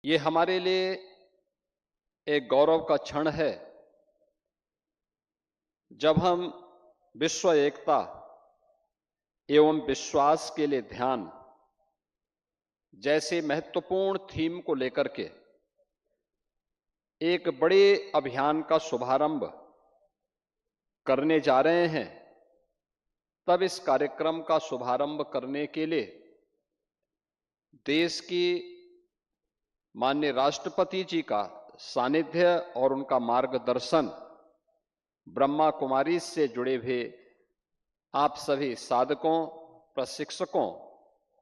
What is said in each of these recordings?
ये हमारे लिए एक गौरव का क्षण है जब हम विश्व एकता एवं विश्वास के लिए ध्यान जैसे महत्वपूर्ण थीम को लेकर के एक बड़े अभियान का शुभारंभ करने जा रहे हैं। तब इस कार्यक्रम का शुभारंभ करने के लिए देश की माननीय राष्ट्रपति जी का सानिध्य और उनका मार्गदर्शन ब्रह्मा कुमारी से जुड़े हुए आप सभी साधकों प्रशिक्षकों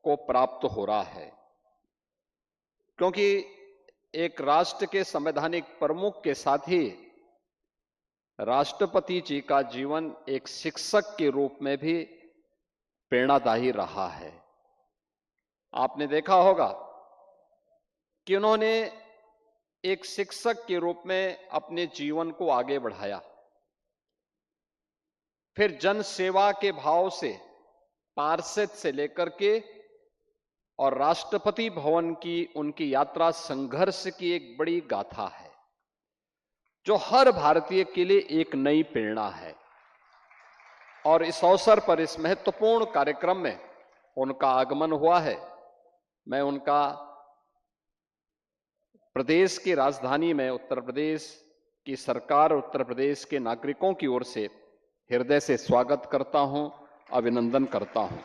को प्राप्त हो रहा है, क्योंकि एक राष्ट्र के संवैधानिक प्रमुख के साथ ही राष्ट्रपति जी का जीवन एक शिक्षक के रूप में भी प्रेरणादायी रहा है। आपने देखा होगा कि उन्होंने एक शिक्षक के रूप में अपने जीवन को आगे बढ़ाया, फिर जन सेवा के भाव से पार्षद से लेकर के और राष्ट्रपति भवन की उनकी यात्रा संघर्ष की एक बड़ी गाथा है जो हर भारतीय के लिए एक नई प्रेरणा है। और इस अवसर पर इस महत्वपूर्ण कार्यक्रम में उनका आगमन हुआ है। मैं उनका प्रदेश की राजधानी में उत्तर प्रदेश की सरकार उत्तर प्रदेश के नागरिकों की ओर से हृदय से स्वागत करता हूं, अभिनंदन करता हूं।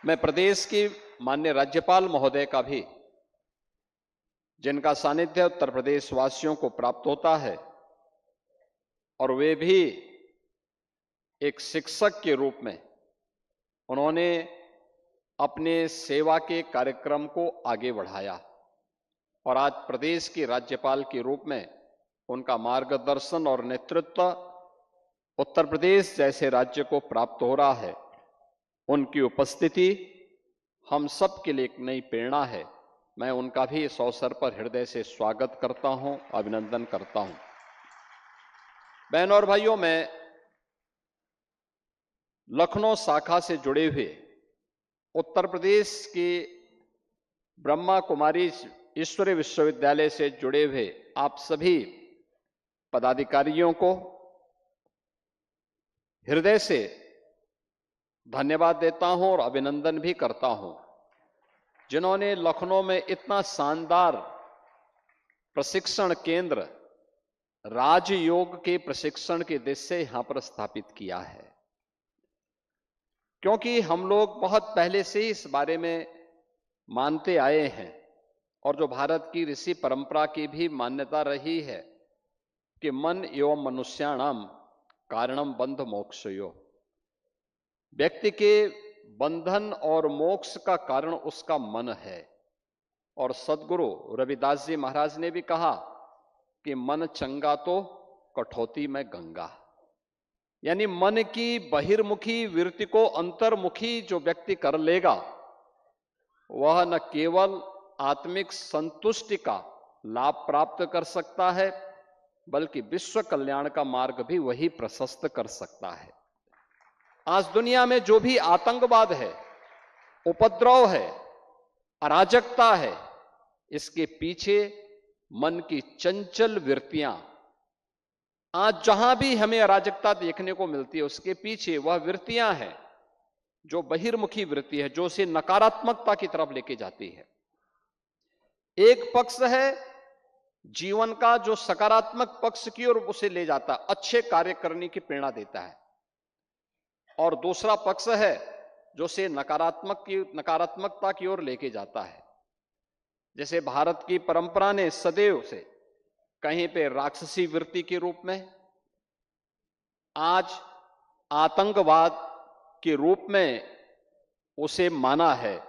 मैं प्रदेश की माननीय राज्यपाल महोदय का भी, जिनका सानिध्य उत्तर प्रदेश वासियों को प्राप्त होता है और वे भी एक शिक्षक के रूप में उन्होंने अपने सेवा के कार्यक्रम को आगे बढ़ाया और आज प्रदेश की राज्यपाल के रूप में उनका मार्गदर्शन और नेतृत्व उत्तर प्रदेश जैसे राज्य को प्राप्त हो रहा है। उनकी उपस्थिति हम सब के लिए एक नई प्रेरणा है। मैं उनका भी इस अवसर पर हृदय से स्वागत करता हूं, अभिनंदन करता हूं। बहनों और भाइयों, मैं लखनऊ शाखा से जुड़े हुए उत्तर प्रदेश की ब्रह्मा कुमारी ईश्वरीय विश्वविद्यालय से जुड़े हुए आप सभी पदाधिकारियों को हृदय से धन्यवाद देता हूं और अभिनंदन भी करता हूं, जिन्होंने लखनऊ में इतना शानदार प्रशिक्षण केंद्र राजयोग के प्रशिक्षण के दृश्य यहां पर स्थापित किया है। क्योंकि हम लोग बहुत पहले से ही इस बारे में मानते आए हैं और जो भारत की ऋषि परंपरा की भी मान्यता रही है कि मन एवं मनुष्याणाम कारणम बंध मोक्षयो, व्यक्ति के बंधन और मोक्ष का कारण उसका मन है। और सद्गुरु रविदास जी महाराज ने भी कहा कि मन चंगा तो कठौती में गंगा, यानी मन की बहिर्मुखी वृत्ति को अंतर्मुखी जो व्यक्ति कर लेगा वह न केवल आत्मिक संतुष्टि का लाभ प्राप्त कर सकता है बल्कि विश्व कल्याण का मार्ग भी वही प्रशस्त कर सकता है। आज दुनिया में जो भी आतंकवाद है, उपद्रव है, अराजकता है, इसके पीछे मन की चंचल वृत्तियां, आज जहां भी हमें अराजकता देखने को मिलती है उसके पीछे वह वृत्तियां हैं जो बहिर्मुखी वृत्ति है, जो उसे नकारात्मकता की तरफ लेके जाती है। एक पक्ष है जीवन का जो सकारात्मक पक्ष की ओर उसे ले जाता है, अच्छे कार्य करने की प्रेरणा देता है, और दूसरा पक्ष है जो उसे नकारात्मकता की ओर लेके जाता है। जैसे भारत की परंपरा ने सदैव से कहीं पे राक्षसी वृत्ति के रूप में, आज आतंकवाद के रूप में उसे माना है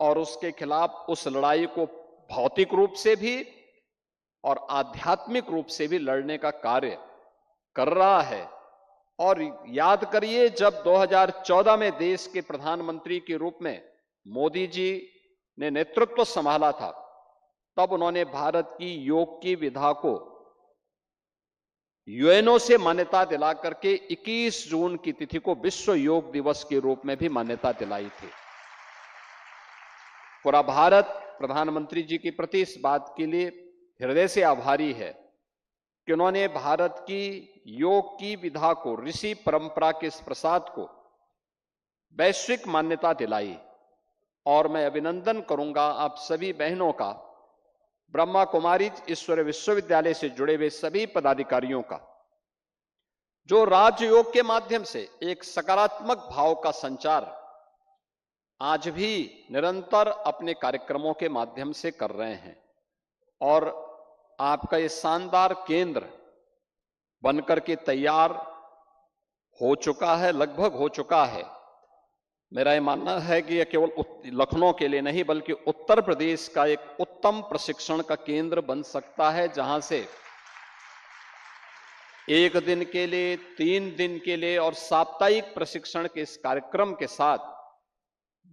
और उसके खिलाफ उस लड़ाई को भौतिक रूप से भी और आध्यात्मिक रूप से भी लड़ने का कार्य कर रहा है। और याद करिए, जब 2014 में देश के प्रधानमंत्री के रूप में मोदी जी ने नेतृत्व संभाला था, तब उन्होंने भारत की योग की विधा को यूएनओ से मान्यता दिला करके 21 जून की तिथि को विश्व योग दिवस के रूप में भी मान्यता दिलाई थी। पूरा भारत प्रधानमंत्री जी के प्रति इस बात के लिए हृदय से आभारी है कि उन्होंने भारत की योग की विधा को, ऋषि परंपरा के इस प्रसाद को वैश्विक मान्यता दिलाई। और मैं अभिनंदन करूंगा आप सभी बहनों का, ब्रह्मा कुमारी ईश्वर विश्वविद्यालय से जुड़े हुए सभी पदाधिकारियों का, जो राजयोग के माध्यम से एक सकारात्मक भाव का संचार आज भी निरंतर अपने कार्यक्रमों के माध्यम से कर रहे हैं। और आपका ये शानदार केंद्र बनकर के तैयार हो चुका है, लगभग हो चुका है। मेरा ये मानना है कि यह केवल लखनऊ के लिए नहीं बल्कि उत्तर प्रदेश का एक उत्तम प्रशिक्षण का केंद्र बन सकता है, जहां से 1 दिन के लिए, 3 दिन के लिए और साप्ताहिक प्रशिक्षण के इस कार्यक्रम के साथ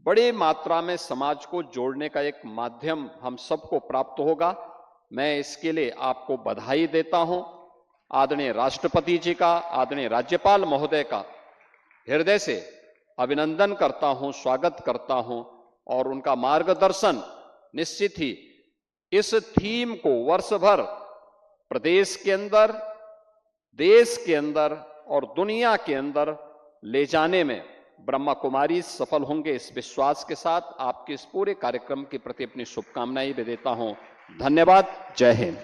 बड़ी मात्रा में समाज को जोड़ने का एक माध्यम हम सबको प्राप्त होगा। मैं इसके लिए आपको बधाई देता हूं। आदरणीय राष्ट्रपति जी का, आदरणीय राज्यपाल महोदय का हृदय से अभिनंदन करता हूं, स्वागत करता हूं। और उनका मार्गदर्शन निश्चित ही इस थीम को वर्ष भर प्रदेश के अंदर, देश के अंदर और दुनिया के अंदर ले जाने में ब्रह्मा कुमारी सफल होंगे। इस विश्वास के साथ आपके इस पूरे कार्यक्रम के प्रति अपनी शुभकामनाएं भी देता हूं। धन्यवाद। जय हिंद।